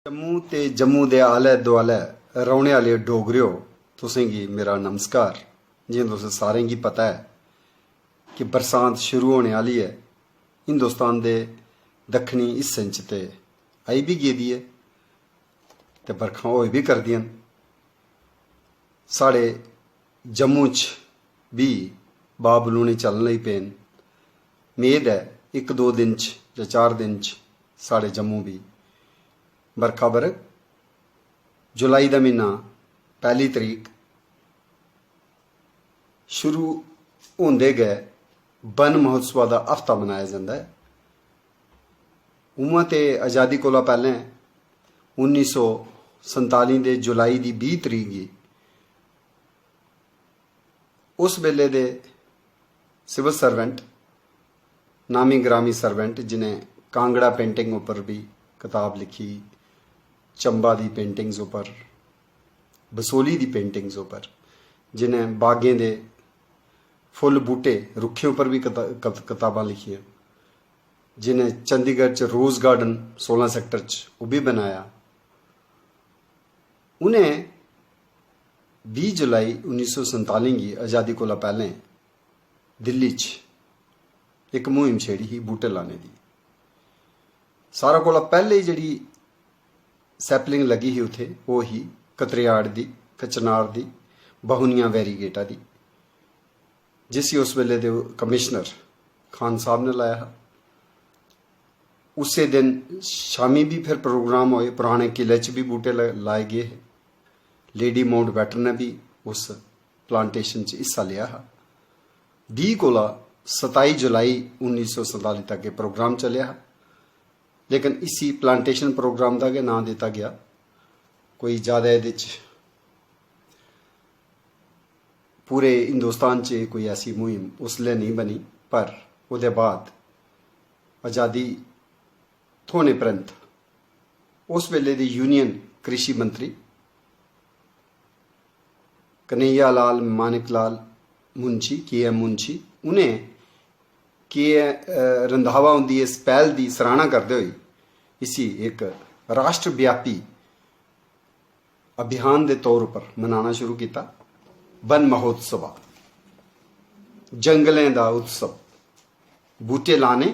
जम्मू ते जम्मू दे आले दुआले रौहने आह्ले डोगरेओ तुसें गी मेरा नमस्कार। जि'यां तुसें सारें गी पता है कि बरसांत शुरू होने आह्ली है। हिंदुस्तान दे दक्खनी हिस्सें च ते आई भी गेदी है ते बरखां होई भी करदियां न। साढ़े जम्मू च भी बाबलूने चलन लगी पे न। मेद है इक दो दिन च जां 4 दिन च साढ़े जम्मू भी बरखा बरग। जुलाई का महीना 1 तरीक शुरू होंदे गै वन महोत्सव का हफ्ता मनाया जाता है। उ'आं ते आज़ादी कोला पैह्लें 1947 दे जुलाई की 20 तरीक गी उस वेले दे सिविल सर्वेंट नामी ग्रामी सर्वेंट जिन्हें कांगड़ा पेंटिंग उपर भी किताब लिखी, चंबा दी पेंटिंग्स उपर, बसोली दी पेंटिंग्स उपर, जिन्हें बागें दे फुल बूटे रुखें उपर भी किताबां लिखियां, जिन्हें चंडीगढ़ च रोज़ गार्डन 16 सैक्टर च वो भी बनाया। उन्हें 20 जुलाई 1947 की आज़ादी कोला पैह्लें दिल्ली च एक मुहिम छेड़ी ही बूटे लाने की। सारा कोला पैह्ले जिहड़ी सैपलिंग लगी ही उत्थे वो ही कतरियाड़ दी, कचनार दी, बहुनिया वैरीगेटा दी, जिसी उस वेले दे कमिश्नर खान साहब ने लाया हा। उसे दिन शामी भी फिर प्रोग्राम होए, पुराने किले च भी बूटे लाए गए हे। लेडी माउंट बैटन ने भी उस प्लांटेशन च हिस्सा लिया हा। 20 कोला 27 जुलाई 1947 तक ये प्रोग्राम चलिया हा। लेकिन इसी प्लांटेशन प्रोग्राम का नाम दिता गया। कोई ज़्यादा ये पूरे हिंदुस्तान च कोई ऐसी मुहिम उसले नहीं बनी, पर उसके बाद आज़ादी थोने परंत उस वेले दी यूनियन कृषि मंत्री कन्हैया लाल मानिक लाल मुंशी KM मुंशी उन्हें रंधावा उनकी इस पहल की सराहना करते हुए इसी एक राष्ट्रव्यापी अभियान के तौर पर मनाना शुरू किया। वन महोत्सव, जंगलें का उत्सव, बूटे लाने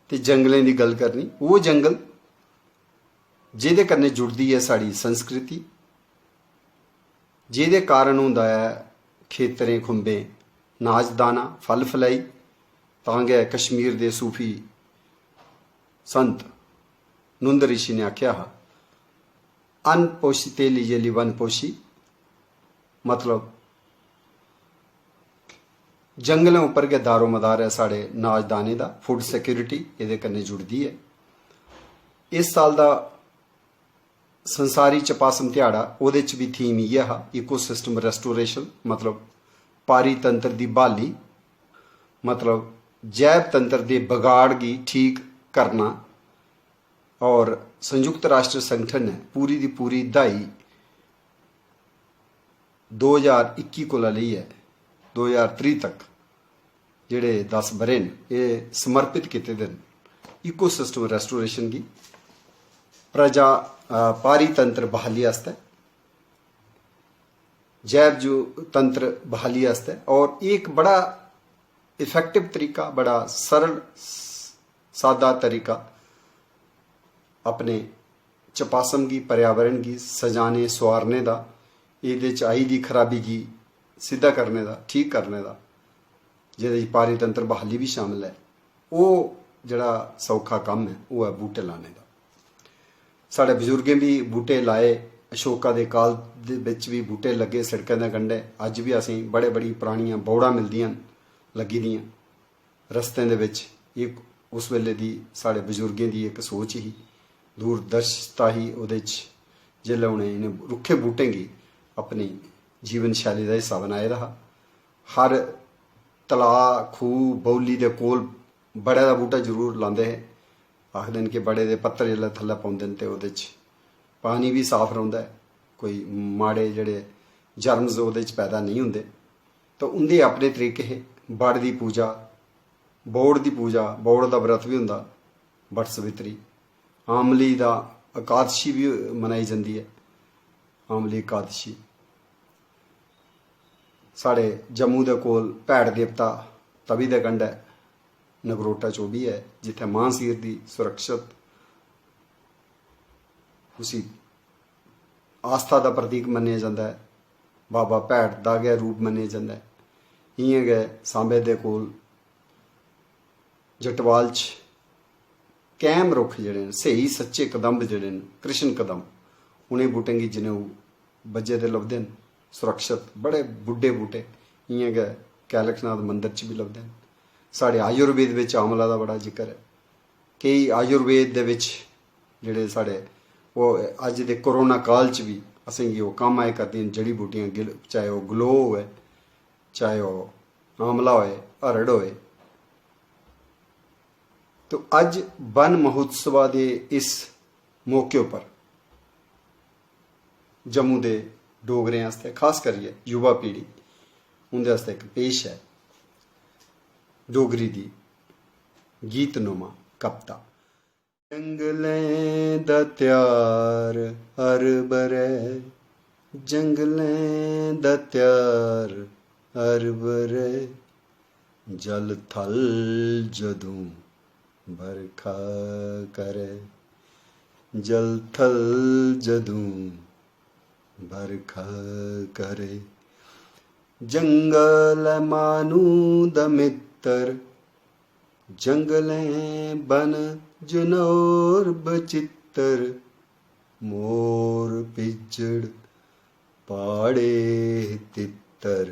ते जंगलें की गल करनी। वो जंगल जिहदे कन्नै जुड़दी है साड़ी संस्कृति, जिहदे कारण होंदा है खेतरें खुंबें नाच दाना फल फलाई। तां गै कश्मीर दे सूफी संत नंद ऋषि ने आख्या हा, अनपोषिते लिये वन पोषी, मतलब जंगलों उपर गै दारो मदार है साढ़े नाच दाने का। फूड सिक्योरिटी ये कन्नै जुड़दी है। इस साल का संसारी चपासम ध्याड़ा ओहदे च भी थीम इयै हा, इकोसिस्टम रेस्टोरेशन, मतलब पारी तंत्र की बहाली, मतलब जैव तंत्र के बगाड़ की ठीक करना। और संयुक्त राष्ट्र संगठन ने पूरी की पूरी दहाई 2021 को लेइयै 2030 तक जिहड़े 10 बरे न ये समर्पित किए दे इकोसिस्टम रेस्टोरेशन की प्रजा पारी तंत्र बहाली आस्ते, जैव जो तंत्र बहाली आस्ते। और एक बड़ा इफेक्टिव तरीका, बड़ा सरल सादा तरीका अपने चपासम की पर्यावरण की सजाने संवारने का, ये आई दी खराबी की सीधा करने का, ठीक करने का, जिहदे पारी तंत्र बहाली भी शामिल है। वो जड़ा सौखा काम है वो है बूटे लाने का। साढ़े बजुर्गें भी बूटे लाए, अशोका के काल दे विच भी बूटे लगे सड़कों के कंढे। अज भी असें बड़े बड़ी पुरानियां बौड़ां मिलदियां लगी दियां रस्तें दे विच। एक उस वेले दी साढ़े बजुर्गें की एक सोच ही, दूरदर्शिता ही उहदे च, जिसलै उन्हें इन्हें रुखे बूटें की अपनी जीवन शैली का हिस्सा बनाए दा हा। हर तलाऽ खूह बौली दे कोल बड़े का बूटा जरूर लांदे हे। आखदे न कि बड़े दे पत्तर जिसलै थल्लै पौंदे न ते ओहदे च पानी भी साफ रौंह्दा है, कोई माड़े जेह्ड़े जर्मस ओहदे च पैदा नहीं होंदे। तो उंदे अपने तरीके हे। बड़ दी पूजा, बौड़ दी पूजा, बौड़ दा व्रत भी होंदा, बट सवित्री, आमली का एकादशी भी मनाई जाती है, आमली एकादशी। साढ़े जम्मू दे कोल भैड़ देवता तवी दे कंढे नगरोटा चौबी है, जिथे महांसीर की सुरक्षित उसी आस्था का प्रतीक मन्निया जाता है। बाबा भैड़ का गै रूप मन्निया जाता है। इं गै सांबे दे कोल जटवाल च कैम रुख जड़े सही सच्चे कदम्ब जड़े कृष्ण कदम, उन्हें बूटें की जनेऊ बजे दे लभदे न सुरक्षित, बड़े बुढ़े बूटे। इं गै कैलखनाथ मंदिर च भी लभदे न। साढ़े आयुर्वेद विच आमला का बड़ा जिक्र है। कई आयुर्वेद दे विच जेड़े साढ़े वो अज दे कोरोना काल च भी असेंगी वो कम्म आए करदियां जड़ी बूटियां, चाहे वह गलो होए, चाहे वह आमला होए, हरड़ होए। तो अज वन महोत्सव के इस मौके पर जम्मू के डोगरें आस्ते, खास करिए युवा पीढ़ी, उनके आस्ते एक पेश है डोगरी दी गीतनुमा कविता। जंगलें दा त्यार हर बरै, जंगलें दा त्यार हर बरै, जल थल जदों बरखा करे, जल थल जदों बरखा करे। जंगल मानू दा मित्र, जंगलें बन जनौर बचित्र, मोर पिजड़ पाड़े तितर,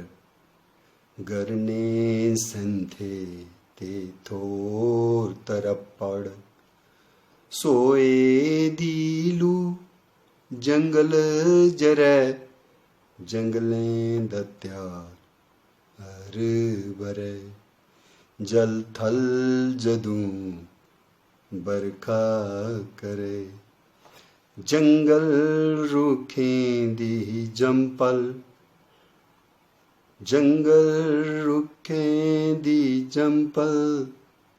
गरने संथे ते थोर तरपड़, सोए दीलू जंगल जरै, जंगलें दा त्यार हर बरै, जल थल जदों बरखा करे। जंगल रुखें दी जंपल, जंगल रुखें दी जंपल,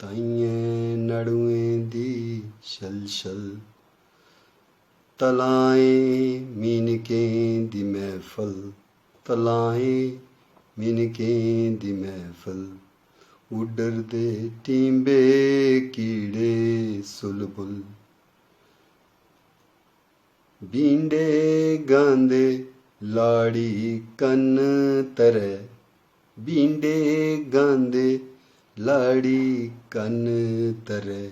ताइयें नड़ुएं दी शलशल, तलाएं मीनकें दी महफल, तलाएं मीनकें दी महफल, उडरदे टींबे कीड़े सुलबुल, बींडे गांदे लाड़ी कन तरै, बींडे गांदे लाड़ी कन तरै,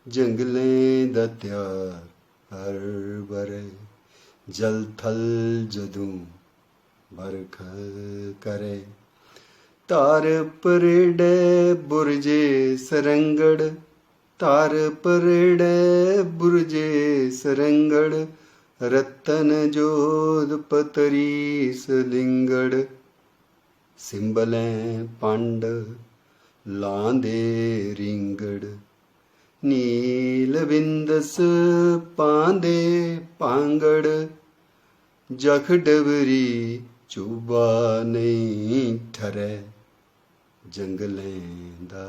जंगलें दा त्यार हर बरै, जल थल जदों बरखा करे। तार परेड़े बुरजे सरंगड़, तार परेड़े बुरजे सरंगड़, रतन जोध पतरी सलिंगड़, सिंबलें पंड लांदे रिंगड़, नील बिंदस पांदे पांगड़, जख डबरी चूबा नहीं ठरै, जंगलें दा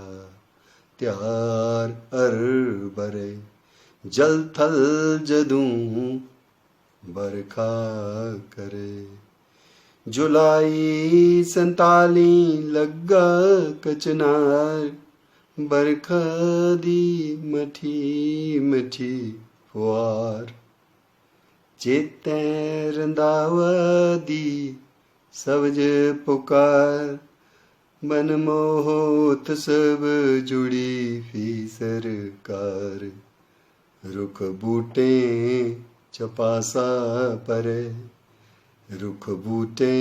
त्यार हर बरै, जल थल जदों बरखा करे। जुलाई 47 लग्गा कचनार, बरखा दी मठी मठी फुआर, चेतें रंधावा दी सवज पुकार, मनमोहत सब जुड़ी फी सरकार, रुख बूटे चपासा परे, रुख बूटे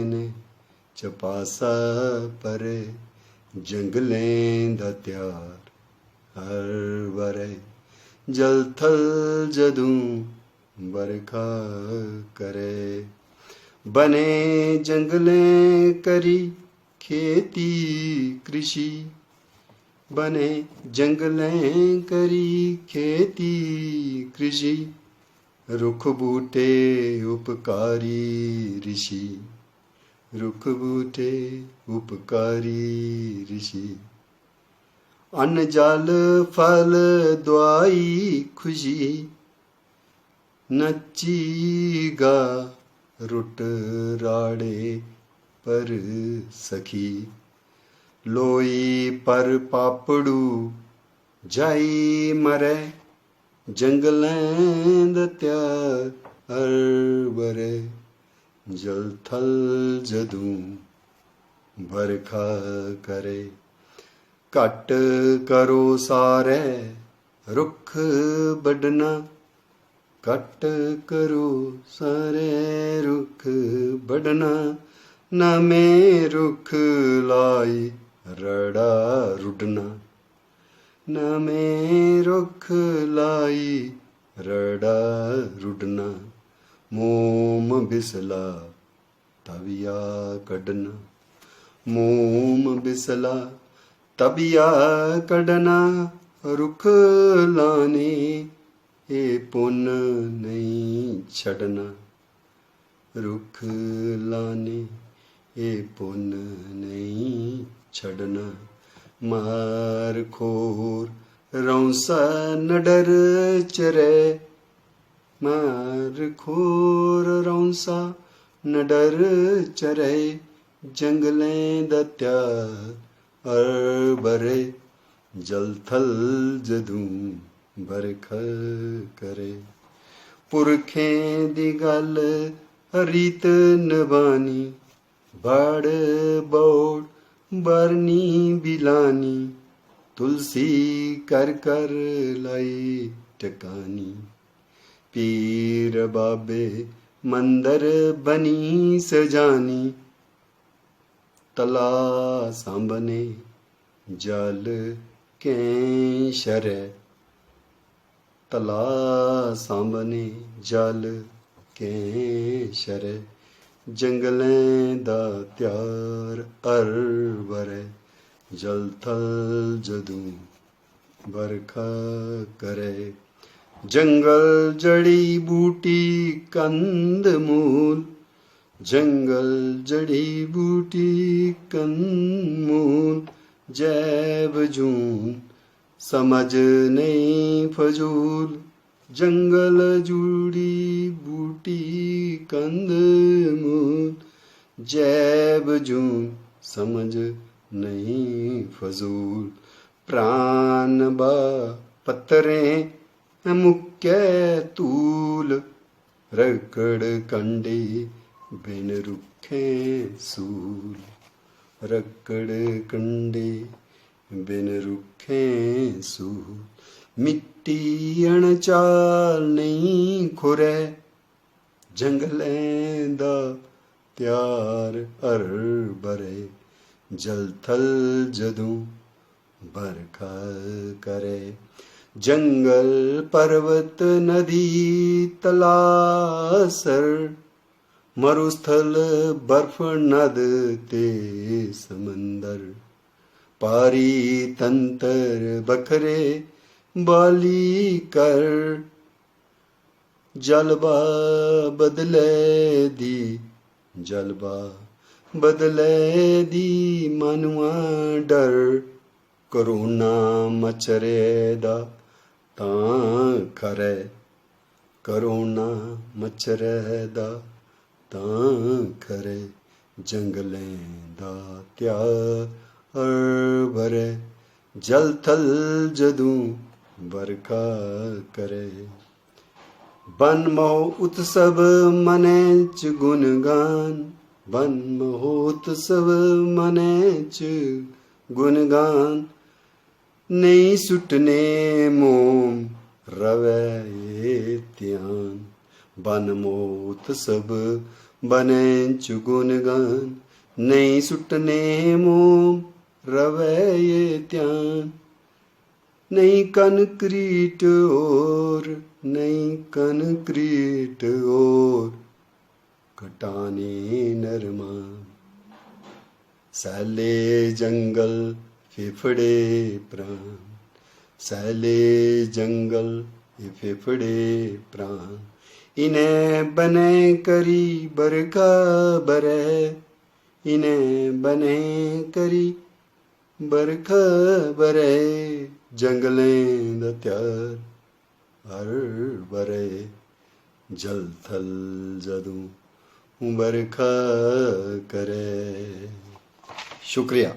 ने चपासा परे, जंगलें दा त्यार हर बरै, जल थल जदों बरखा करे। बने जंगलें करी खेती कृषि, बने जंगलें करी खेती कृषि, रुख बूटे उपकारी ऋषि, रुख बूटे उपकारी ऋषि, अन्न जल फल दुआई खुशी, नचीगा रुट राड़े पर सखी। लोई पर पापड़ू जाई मरे जंगलें दत्या अरबरे। जल थल जदू बरखा करे घट करो सारे रुख बडना। घट करो सारे रुख बडना नमें रुख लाई रड़ा रुडना। नमें रुख लाई रड़ा रुडना। मोम बिसला तविया कढना। मोम बिसला तबिया कढना। रुख लाने ए पुन नहीं छड़ना। रुख लाने ए पुन नहीं छड़ना। मार खोर रौंसा न डर चरे। मार खोर रौंसा न डर चरे जंगलें दत्या अरबरे। जल थल जदू बरखा करे। पुरखें दी गल रीत नबानी बाड़ बौड़ बरनी बिलानी। तुलसी कर कर लाई टकानी। पीर बाबे मंदर बनी सजानी। तला सांबने जल कें शरै। तला सांबने जल कें शरै जंगलें दा त्यार अरबरै। जल थल जदू बरखा करे। जंगल जड़ी बूटी कंद मूल। जंगल जड़ी बूटी कंद मूल जैब जून समझ नहीं फजूल। जंगल जुड़ी बूटी कंद मूल जैब जून समझ नहीं फजूल। प्राण बा पत्तरें मुक्के तूल। रकड़ कंडे बिन रुखें सूल। रकड़ कंडे बिन रुखें सूल। मिट्टी अणचाल नहीं खुरै जंगलें दा त्यार अरबरे। जल थल जदू बरखा करे। जंगल पर्वत नदी तलासर। मरुस्थल बर्फ नद ते समंदर। पारी तंतर बखरे बाली कर। जलबा बदले दी जलबा बदले दी मानुआ डर। करोना मचरे दा तां खरै। करोना मचरे दा तां खरै जंगलें दा त्यार अरबरै। जल थल जदू बरखा करे। बन महो उत्सव मने च गुणगान। बन महो उत्सव मने च गुणगान। नहीं सुटने मोम रवै ये ध्यान। बन मोत सब बने च गुणगान। नहीं सुटने मोम रवै ये ध्यान। नहीं कनक्रीट और नहीं कनक्रीट और कटाने नरमा। सैले जंगल फेफड़े प्राण। सैले जंगल फेफड़े प्राण। इन्हें बने करी बरखा बरै। इन्हें बने करी बरखा बरै जंगलें दा त्यार अरबरै। जल थल जदू बरखा करे। शुक्रिया।